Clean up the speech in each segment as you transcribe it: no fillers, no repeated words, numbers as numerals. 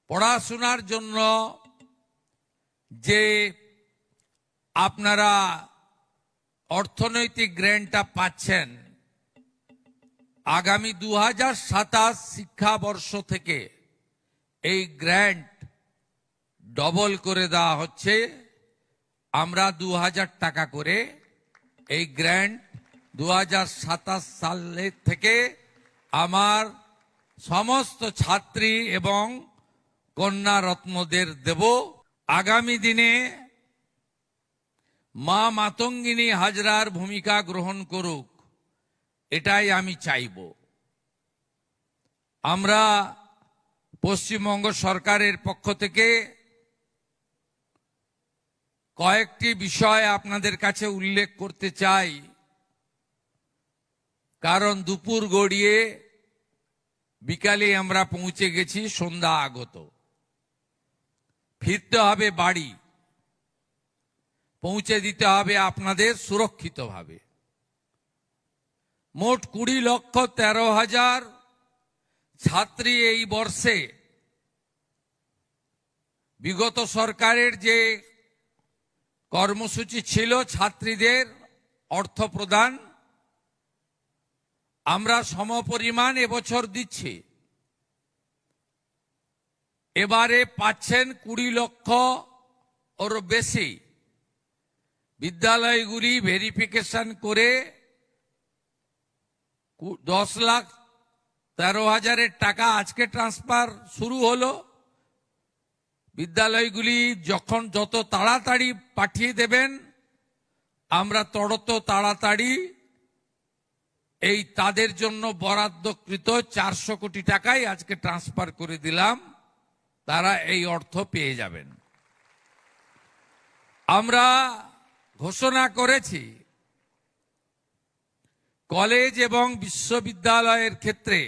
পড়াশোনার জন্য যে আপনারা অর্থনৈতিক গ্র্যান্টটা পাচ্ছেন, আগামী 2027 শিক্ষাবর্ষ থেকে এই গ্র্যান্ট ডবল করে দেওয়া হচ্ছে। আমরা 2000 টাকা করে এই গ্র্যান্ট 2027 সালের থেকে আমার সমস্ত ছাত্রী এবং কন্যা রত্নদের দেব। আগামী দিনে মা মাতঙ্গিনী হাজরার ভূমিকা গ্রহণ করুক, এটাই আমি চাইব। আমরা পশ্চিমবঙ্গ সরকারের পক্ষ থেকে কয়েকটি বিষয় আপনাদের কাছে উল্লেখ করতে চাই, কারণ দুপুর গড়িয়ে বিকালে আমরা পৌঁছে গেছি, সন্ধ্যা আগত। ফিরতে হবে বাড়ি, পৌঁছে দিতে হবে আপনাদের সুরক্ষিতভাবে। মোট 20,13,000 ছাত্রী এই বর্ষে বিগত সরকারের যে কর্মসূচি ছিল ছাত্রীদের অর্থ প্রদান, আমরা সমপরিমাণ এবছর দিচ্ছি। এবারে পাচ্ছেন 20 লক্ষ ওর বেশি। বিদ্যালয়গুলি ভেরিফিকেশন করে 10,13,000 টাকা আজকে ট্রান্সফার শুরু হলো। বিদ্যালয়গুলি যখন যত তাড়াতাড়ি পাঠিয়ে দেবেন, আমরা তত তাড়াতাড়ি এই তাদের জন্য বরাদ্দকৃত 400 কোটি টাকাই আজকে ট্রান্সফার করে দিলাম, তারা এই অর্থ পেয়ে যাবেন। আমরা ঘোষণা করেছি কলেজ এবং বিশ্ববিদ্যালয়ের ক্ষেত্রে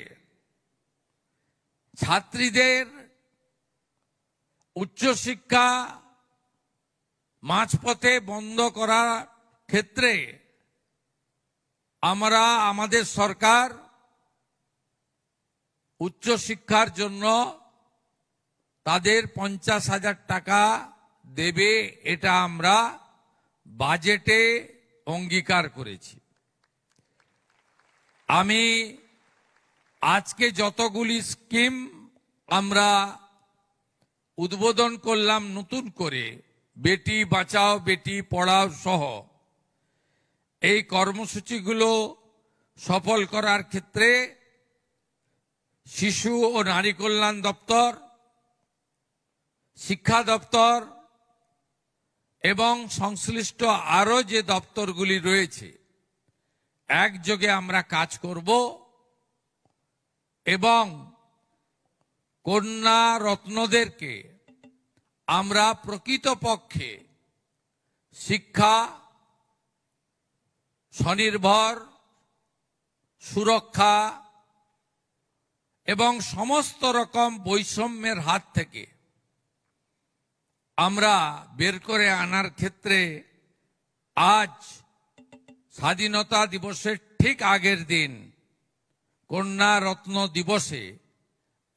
ছাত্রীদের উচ্চশিক্ষা মাঝপথে বন্ধ করার ক্ষেত্রে আমরা আমাদের সরকার উচ্চশিক্ষার জন্য তাদের 50,000 টাকা দেবে, এটা আমরা বাজেটে অঙ্গীকার করেছি। আমি আজকে যতগুলি স্কিম আমরা উদ্বোধন করলাম নতুন করে, বেটি বাঁচাও বেটি পড়াও সহ, এই কর্মসূচিগুলো সফল করার ক্ষেত্রে শিশু ও নারী কল্যাণ দপ্তর, শিক্ষা দপ্তর এবং সংশ্লিষ্ট আরো যে দপ্তরগুলি রয়েছে একযোগে আমরা কাজ করব এবং কন্যা রত্নদেরকে আমরা প্রকৃতপক্ষে শিক্ষা, স্বনির্ভর, সুরক্ষা এবং সমস্ত রকম বৈষম্যের হাত থেকে আমরা বের করে আনার ক্ষেত্রে আজ স্বাধীনতা দিবসের ঠিক আগের দিন কন্যা রত্ন দিবসে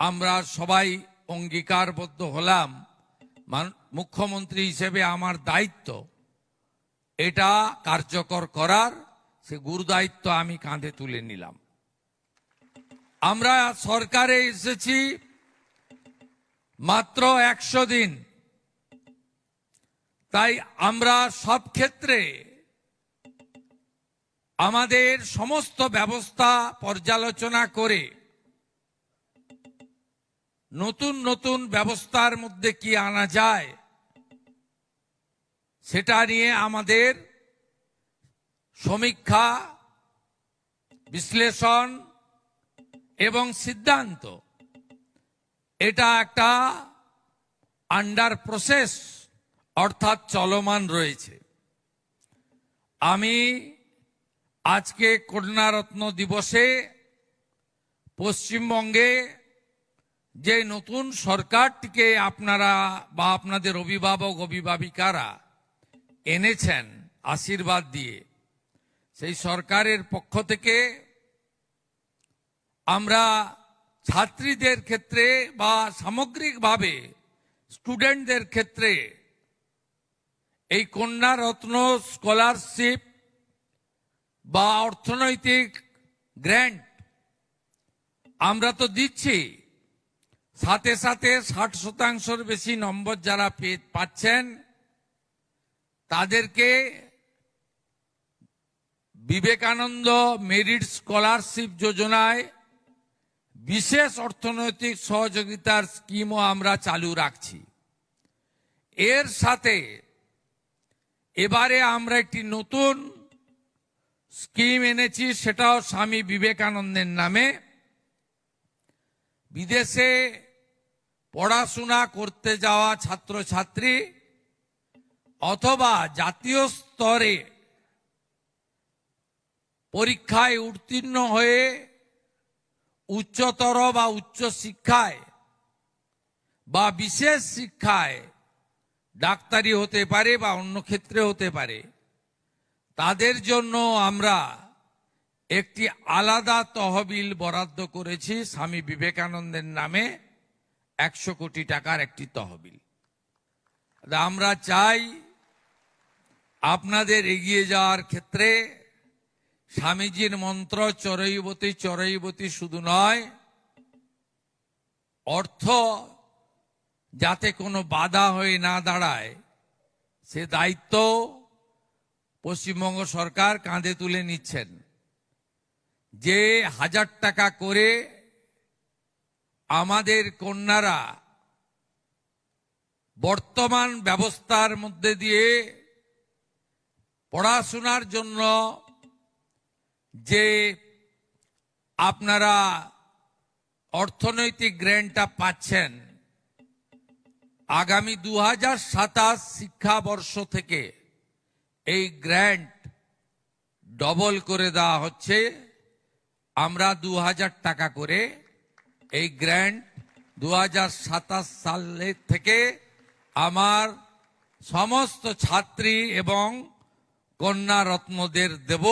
আমরা সবাই অঙ্গীকারবদ্ধ হলাম। মুখ্যমন্ত্রী হিসেবে আমার দায়িত্ব এটা কার্যকর করার, সে গুরু দায়িত্ব আমি কাঁধে তুলে নিলাম। আমরা সরকারে এসেছি মাত্র 100 দিন, তাই আমরা সব ক্ষেত্রে আমাদের সমস্ত ব্যবস্থা পর্যালোচনা করে নতুন নতুন ব্যবস্থার মধ্যে কি আনা যায় সেটা নিয়ে আমাদের সমীক্ষা, বিশ্লেষণ এবং সিদ্ধান্ত, এটা একটা আন্ডার প্রসেস অর্থাৎ চলমান রয়েছে। আমি আজকে কন্যারত্ন দিবসে পশ্চিমবঙ্গে যে নতুন সরকারটিকে আপনারা বা আপনাদের অভিভাবক অভিভাবিকারা এনেছেন আশীর্বাদ দিয়ে, সেই সরকারের পক্ষ থেকে আমরা ছাত্রীদের ক্ষেত্রে বা সামগ্রিকভাবে স্টুডেন্টদের ক্ষেত্রে এই কন্যা রত্ন স্কলারশিপ বা অর্থনৈতিক গ্র্যান্ট আমরা তো দিচ্ছি, সাথে সাথে 60% বেশি নম্বর যারা পাচ্ছেন তাদেরকে বিবেকানন্দ মেরিট স্কলারশিপ যোজনায় বিশেষ অর্থনৈতিক সহযোগিতার স্কিমও আমরা চালু রাখছি। এর সাথে এবারে আমরা একটি নতুন স্কিম এনেছি, সেটাও স্বামী বিবেকানন্দের নামে। বিদেশে পড়াশোনা করতে যাওয়া ছাত্রছাত্রী অথবা জাতীয় স্তরে পরীক্ষায় উত্তীর্ণ হয়ে উচ্চতর বা উচ্চ শিক্ষায় বা বিশেষ শিক্ষায় ডাক্তারি হতে পারে বা অন্য ক্ষেত্রে হতে পারে, তাদের জন্য আমরা একটি আলাদা তহবিল বরাদ্দ করেছি স্বামী বিবেকানন্দের নামে, 100 কোটি টাকার একটি তহবিল। আমরা চাই আপনাদের এগিয়ে যাওয়ার ক্ষেত্রে স্বামীজির মন্ত্র চরৈবতী চরৈবতী শুধু নয়, অর্থ যাতে কোনো বাধা হয়ে না দাঁড়ায় সে দায়িত্ব পশ্চিমবঙ্গ সরকার কাঁধে তুলে নিচ্ছেন। যে 1000 টাকা করে আমাদের কন্যারা বর্তমান ব্যবস্থার মধ্যে দিয়ে পড়াশোনার জন্য যে আপনারা অর্থনৈতিক গ্র্যান্টটা পাচ্ছেন, আগামী 2027 শিক্ষাবর্ষ থেকে এই গ্র্যান্ট ডবল করে দেওয়া হচ্ছে। আমরা 2000 টাকা করে এই গ্র্যান্ট 2027 সালের থেকে আমার সমস্ত ছাত্রী এবং কন্যা রত্নদের দেব।